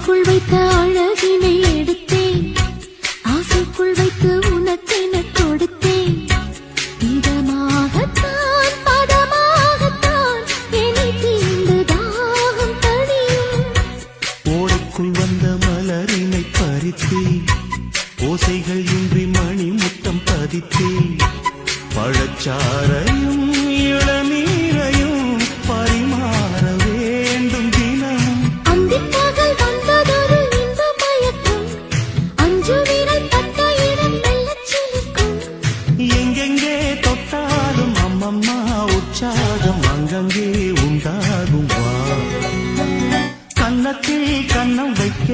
ஆசைக்குள் வைத்த அழகினை எடுத்தேன், ஆசைக்குள் வைத்து உனக்கென கொடுத்தேன். இதமாகத்தான் பதமாகத்தான் என்னை தீண்டு தாகம் தணியும். ஓடைக்குள் வந்த மலரினை பறித்தேன், ஓசைகள் இன்றி மணி முத்தம் பதித்தேன். பழச்சாரையும் இளநீரையும் பரிமாற வேண்டும் தினமும். அந்திப்பகல் வந்ததொரு இன்ப மயக்கம், அஞ்சு விரல் பட்ட இடம் மெல்லச் சிலிர்க்கும். எங்கெங்கே தொட்டாலும் அம்மம்மா உற்சாகம் அங்கங்கே உண்டாகும். வா கன்னத்தில் கன்னம் வைக்க